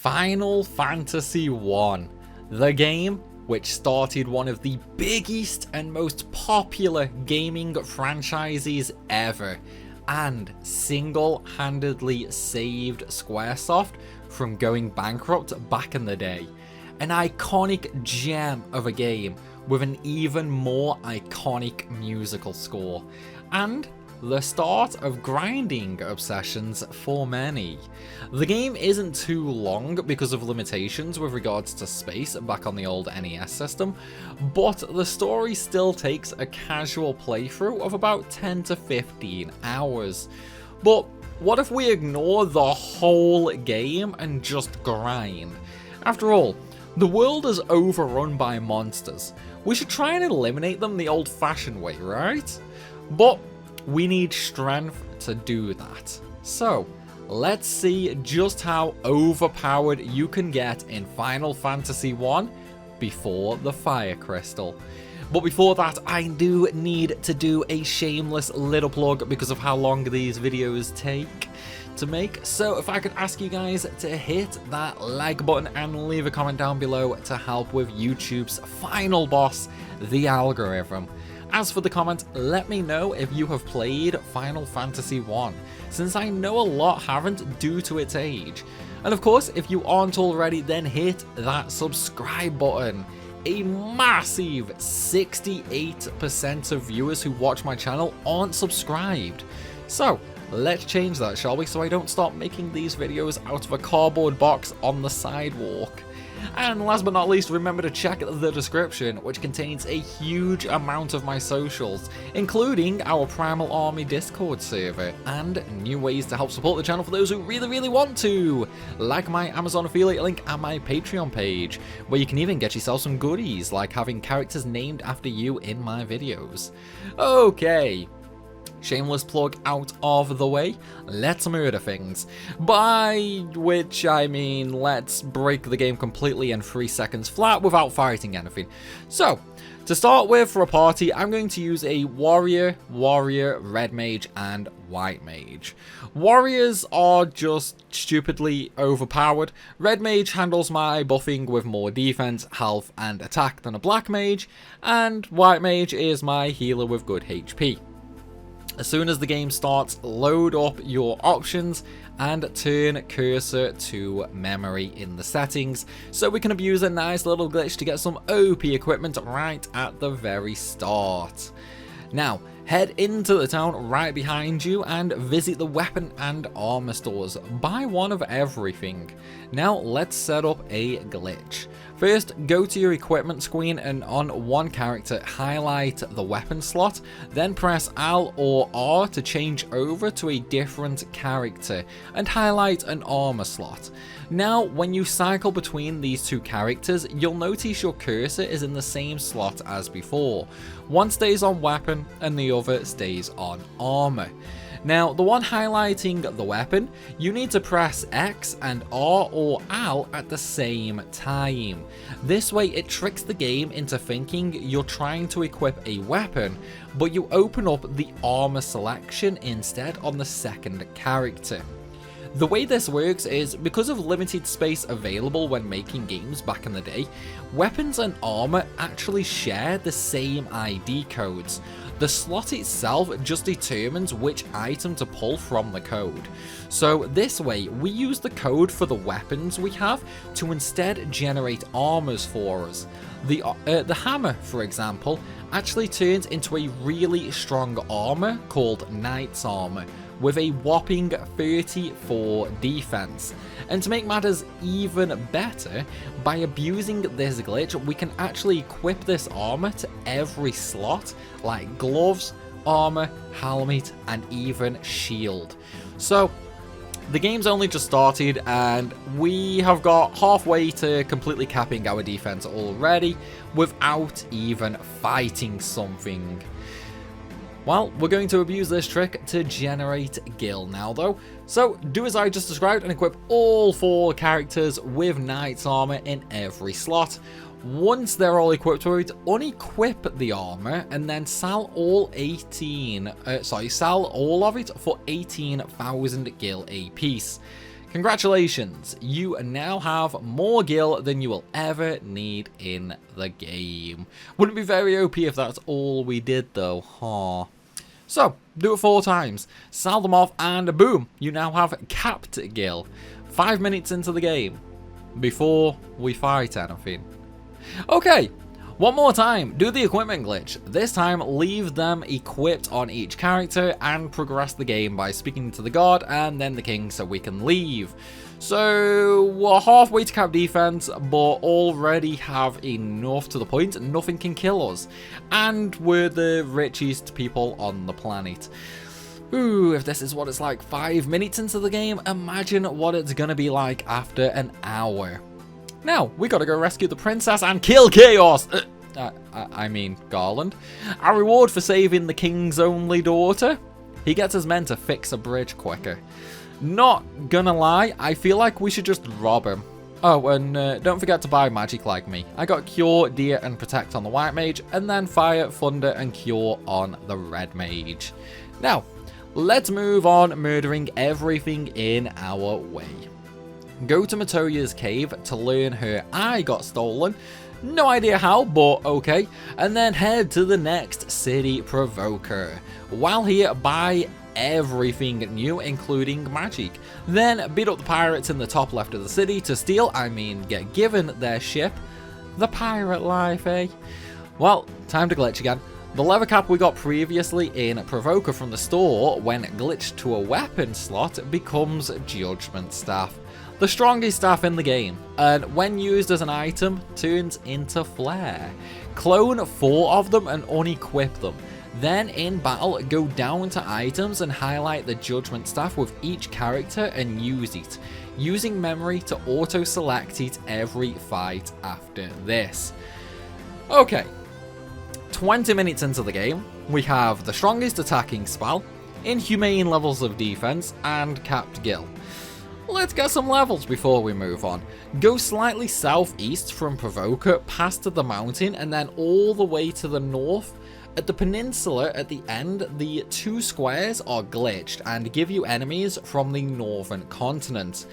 Final Fantasy 1, the game which started one of the biggest and most popular gaming franchises ever, and single-handedly saved Squaresoft from going bankrupt back in the day. An iconic gem of a game with an even more iconic musical score, and the start of grinding obsessions for many. The game isn't too long because of limitations with regards to space back on the old NES system, but the story still takes a casual playthrough of about 10 to 15 hours. But what if we ignore the whole game and just grind? After all, the world is overrun by monsters. We should try and eliminate them the old-fashioned way, right? But we need strength to do that. So, let's see just how overpowered you can get in Final Fantasy 1 before the Fire Crystal. But before that, I do need to do a shameless little plug because of how long these videos take to make. So if I could ask you guys to hit that like button and leave a comment down below to help with YouTube's final boss, the algorithm. As for the comment, let me know if you have played Final Fantasy 1, since I know a lot haven't due to its age. And of course, if you aren't already, then hit that subscribe button. A massive 68% of viewers who watch my channel aren't subscribed. So let's change that, shall we, so I don't start making these videos out of a cardboard box on the sidewalk. And last but not least, remember to check the description, which contains a huge amount of my socials, including our Primal Army Discord server, and new ways to help support the channel for those who really want to, like my Amazon affiliate link and my Patreon page, where you can even get yourself some goodies, like having characters named after you in my videos. Okay. Shameless plug out of the way, let's murder things. By which I mean, let's break the game completely in 3 seconds flat without fighting anything. So, to start with, for a party, I'm going to use a warrior, red mage, and white mage. Warriors are just stupidly overpowered. Red mage handles my buffing with more defense, health, and attack than a black mage, and white mage is my healer with good HP. As soon as the game starts, load up your options and turn cursor to memory in the settings so we can abuse a nice little glitch to get some OP equipment right at the very start. Now, head into the town right behind you and visit the weapon and armor stores. Buy one of everything. Now, let's set up a glitch. First, go to your equipment screen and on one character, highlight the weapon slot, then press L or R to change over to a different character, and highlight an armor slot. Now, when you cycle between these two characters, you'll notice your cursor is in the same slot as before. One stays on weapon and the other stays on armor. Now, the one highlighting the weapon, you need to press X and R or L at the same time. This way it tricks the game into thinking you're trying to equip a weapon, but you open up the armor selection instead on the second character. The way this works is, because of limited space available when making games back in the day, weapons and armor actually share the same ID codes. The slot itself just determines which item to pull from the code. So this way, we use the code for the weapons we have to instead generate armors for us. The hammer, for example, actually turns into a really strong armor called Knight's Armor, with a whopping 34 defense. And to make matters even better, by abusing this glitch, we can actually equip this armor to every slot, like gloves, armor, helmet, and even shield. So, the game's only just started, and we have got halfway to completely capping our defense already, without even fighting something. Well, we're going to abuse this trick to generate gil now though. So do as I just described and equip all 4 characters with Knight's Armor in every slot. Once they're all equipped with it, unequip the armor and then sell all sell all of it for 18,000 gil a piece. Congratulations, you now have more gil than you will ever need in the game. Wouldn't be very OP if that's all we did though, huh? So, do it 4 times, sell them off, and boom, you now have capped gil. 5 minutes into the game, before we fight anything. Okay, one more time, do the equipment glitch. This time, leave them equipped on each character and progress the game by speaking to the god and then the king so we can leave. So, we're halfway to cap defense, but already have enough to the point nothing can kill us. And we're the richest people on the planet. Ooh, if this is what it's like 5 minutes into the game, imagine what it's gonna be like after an hour. Now, we gotta go rescue the princess and kill Chaos! I mean, Garland. Our reward for saving the king's only daughter? He gets his men to fix a bridge quicker. Not gonna lie, I feel like we should just rob him. Oh, and don't forget to buy magic like me. I got Cure, Deer, and Protect on the White Mage, and then Fire, Thunder, and Cure on the Red Mage. Now, let's move on murdering everything in our way. Go to Matoya's cave to learn her eye got stolen. No idea how, but okay. And then head to the next city provoker. While here, buy everything new, including magic. Then beat up the pirates in the top left of the city to steal, get given their ship. The pirate life, eh? Well, time to glitch again. The leather cap we got previously in Provoker from the store, when glitched to a weapon slot, becomes Judgment Staff. The strongest staff in the game, and when used as an item, turns into Flare. Clone 4 of them and unequip them. Then in battle, go down to items and highlight the Judgment Staff with each character and use it, using memory to auto-select it every fight after this. Okay, 20 minutes into the game, we have the strongest attacking spell, inhumane levels of defense, and capped gil. Let's get some levels before we move on. Go slightly southeast from Provoker, past the mountain, and then all the way to the north. At the peninsula at the end, the 2 squares are glitched and give you enemies from the northern continent.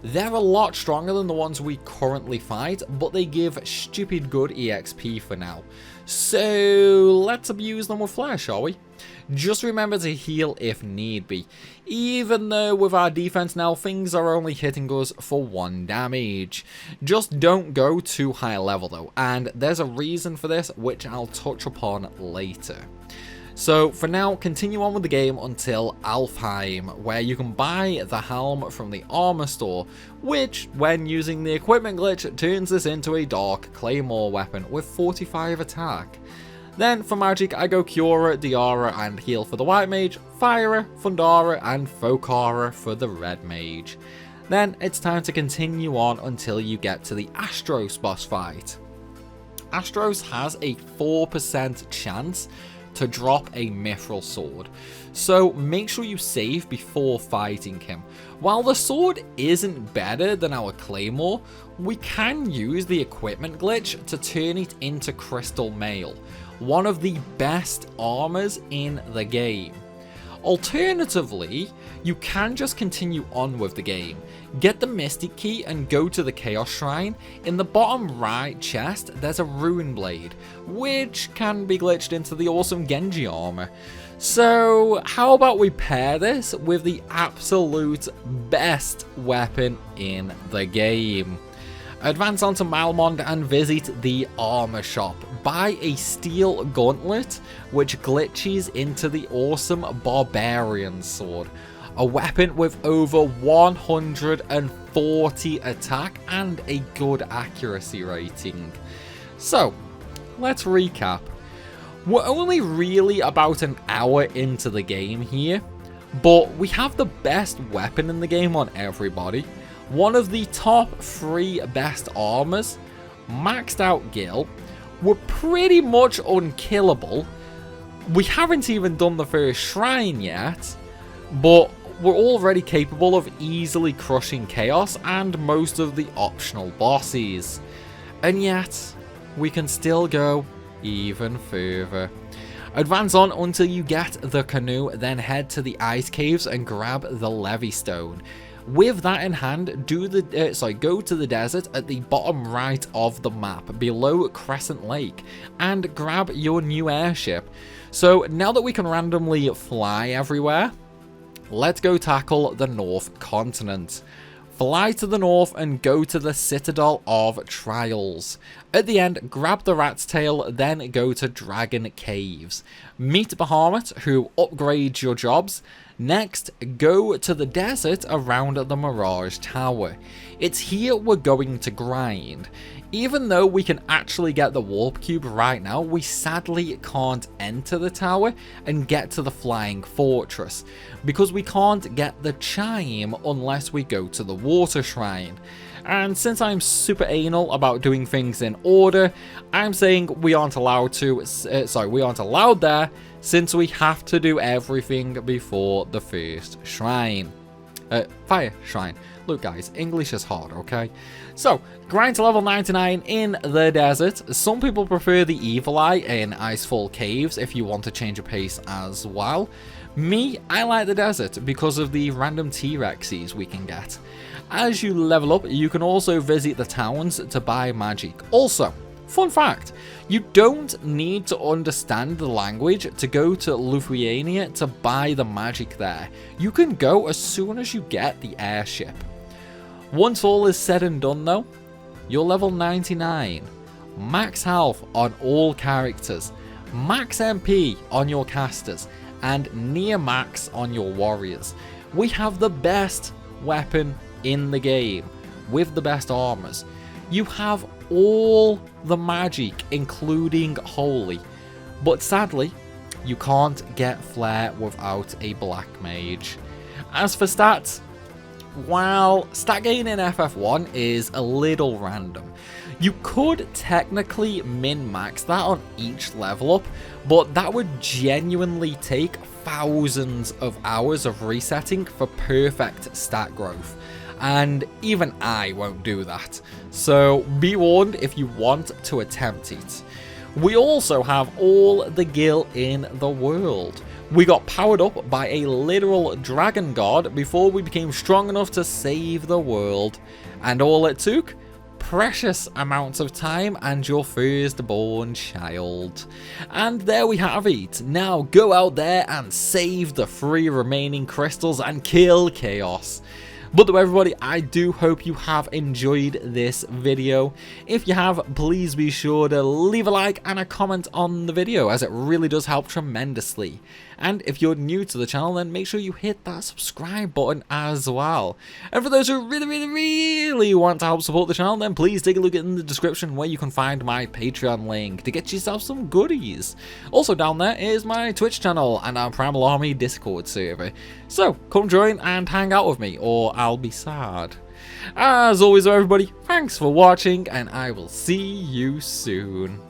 They're a lot stronger than the ones we currently fight, but they give stupid good EXP for now. So let's abuse them with Flare, shall we? Just remember to heal if need be, even though with our defense now things are only hitting us for 1 damage. Just don't go too high level though, and there's a reason for this which I'll touch upon later. So for now, continue on with the game until Alfheim, where you can buy the helm from the armor store, which, when using the equipment glitch, turns this into a dark claymore weapon with 45 attack. Then for magic, I go Cura, Diara, and heal for the White Mage, Fire, Fundara, and Fokara for the Red Mage. Then it's time to continue on until you get to the Astros boss fight. Astros has a 4% chance to drop a mithril sword, so make sure you save before fighting him. While the sword isn't better than our claymore, we can use the equipment glitch to turn it into crystal mail, one of the best armors in the game. Alternatively, you can just continue on with the game, get the Mystic Key and go to the Chaos Shrine. In the bottom right chest, there's a Rune Blade, which can be glitched into the awesome Genji armor. So how about we pair this with the absolute best weapon in the game? Advance onto Malmond and visit the armor shop. Buy a steel gauntlet, which glitches into the awesome Barbarian sword. A weapon with over 140 attack and a good accuracy rating. So, let's recap. We're only really about an hour into the game here, but we have the best weapon in the game on everybody. One of the top 3 best armors, maxed out gil, we're pretty much unkillable. We haven't even done the first shrine yet, but we're already capable of easily crushing Chaos and most of the optional bosses. And yet, we can still go even further. Advance on until you get the canoe, then head to the ice caves and grab the Levy Stone. With that in hand, go to the desert at the bottom right of the map, below Crescent Lake, and grab your new airship. So now that we can randomly fly everywhere, let's go tackle the North Continent. Fly to the north and go to the Citadel of Trials. At the end, grab the Rat's Tail, then go to Dragon Caves. Meet Bahamut, who upgrades your jobs. Next, go to the desert around the Mirage Tower. It's here we're going to grind. Even though we can actually get the Warp Cube right now, we sadly can't enter the tower and get to the Flying Fortress, because we can't get the Chime unless we go to the Water Shrine. And since I'm super anal about doing things in order, I'm saying we aren't allowed there, since we have to do everything before the first shrine. Fire Shrine. Look guys, English is hard, okay? So, grind to level 99 in the desert. Some people prefer the Evil Eye in Icefall Caves if you want to change your pace as well. Me, I like the desert because of the random T-Rexes we can get. As you level up, you can also visit the towns to buy magic. Also, fun fact, you don't need to understand the language to go to Lithuania to buy the magic there. You can go as soon as you get the airship. Once all is said and done though, you're level 99. Max health on all characters, max MP on your casters, and near max on your warriors. We have the best weapon in the game, with the best armors. You have all the magic, including Holy, but sadly, you can't get Flare without a Black Mage. As for stats, while stat gain in FF1 is a little random, you could technically min-max that on each level up, but that would genuinely take thousands of hours of resetting for perfect stat growth. And even I won't do that, so be warned if you want to attempt it. We also have all the gil in the world. We got powered up by a literal dragon god before we became strong enough to save the world, and all it took? Precious amounts of time and your firstborn child. And there we have it. Now go out there and save the 3 remaining crystals and kill chaos. But though everybody, I do hope you have enjoyed this video. If you have, please be sure to leave a like and a comment on the video, as it really does help tremendously. And if you're new to the channel, then make sure you hit that subscribe button as well. And for those who really want to help support the channel, then please take a look in the description where you can find my Patreon link to get yourself some goodies. Also down there is my Twitch channel and our Primal Army Discord server. So come join and hang out with me, or I'll be sad. As always everybody, thanks for watching and I will see you soon.